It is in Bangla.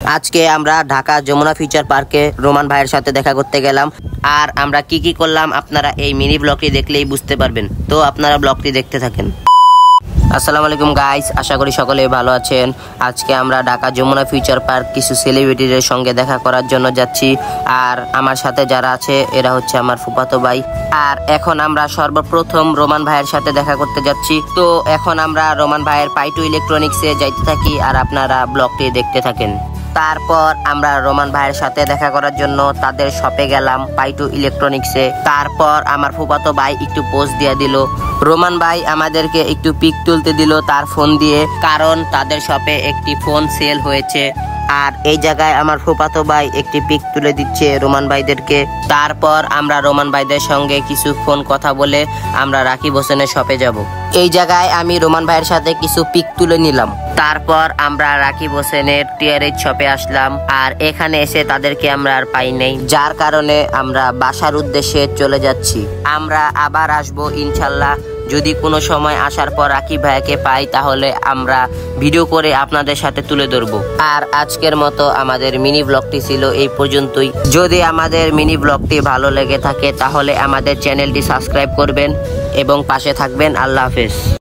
আজকে আমরা ঢাকা যমুনা ফিউচার পার্কে রোমান ভাইয়ের সাথে দেখা করতে গেলাম। আর আমরা কি কি করলাম আপনারা এই মিনি ব্লগটি দেখলেই বুঝতে পারবেন। তো আপনারা ব্লগটি দেখতে থাকেন। আসসালামু আলাইকুম গাইস, আশা করি সকলেই ভালো আছেন। আজকে আমরা ঢাকা যমুনা ফিউচার পার্ক কিছু সেলিব্রিটিদের সঙ্গে দেখা করার জন্য যাচ্ছি। আর আমার সাথে যারা আছে এরা হচ্ছে আমার ফুফাতো ভাই। আর এখন আমরা সর্বপ্রথম রোমান ভাইয়ের সাথে দেখা করতে যাচ্ছি। তো এখন আমরা রোমান ভাইয়ের পাইটু ইলেকট্রনিক্সে যাইতে থাকি আর আপনারা ব্লগটি দেখতে থাকেন। তারপর আমরা রোমান ভাইয়ের সাথে দেখা করার জন্য তাদের শপে গেলাম পাইটু ইলেকট্রনিক্সে। তারপর আমার ফুফাতো ভাই একটু পোস্ট দিয়ে দিল। রোমান ভাই আমাদেরকে একটু পিক তুলতে দিল তার ফোন দিয়ে, কারণ তাদের শপে একটি ফোন সেল হয়েছে। আর এই জায়গায় আমার ফুফাতো ভাই একটি পিক তুলে দিচ্ছে রোমান ভাইদেরকে। তারপর আমরা রোমান ভাইদের সঙ্গে কিছুক্ষণ কথা বলে আমরা রাকিব হোসেনের শপে যাব। এই জায়গায় আমি রোমান ভাইয়ের সাথে কিছু পিক তুলে নিলাম। তারপর আমরা রাকিব হোসেনের টিআরএইচ শপে আসলাম। আর এখানে এসে তাদেরকে আমরা আর পাই নাই, যার কারণে আমরা বাসার উদ্দেশ্যে চলে যাচ্ছি। আমরা আবার আসবো ইনশাল্লাহ। যদি কোনো সময় আসার পর রাকিব ভাইকে পাই তাহলে আমরা ভিডিও করে আপনাদের সাথে তুলে ধরবো। আর আজকের মতো আমাদের মিনি ব্লগটি ছিল এই পর্যন্তই। যদি আমাদের মিনি ব্লগটি ভালো লেগে থাকে তাহলে আমাদের চ্যানেলটি সাবস্ক্রাইব করবেন এবং পাশে থাকবেন। আল্লাহ হাফেজ।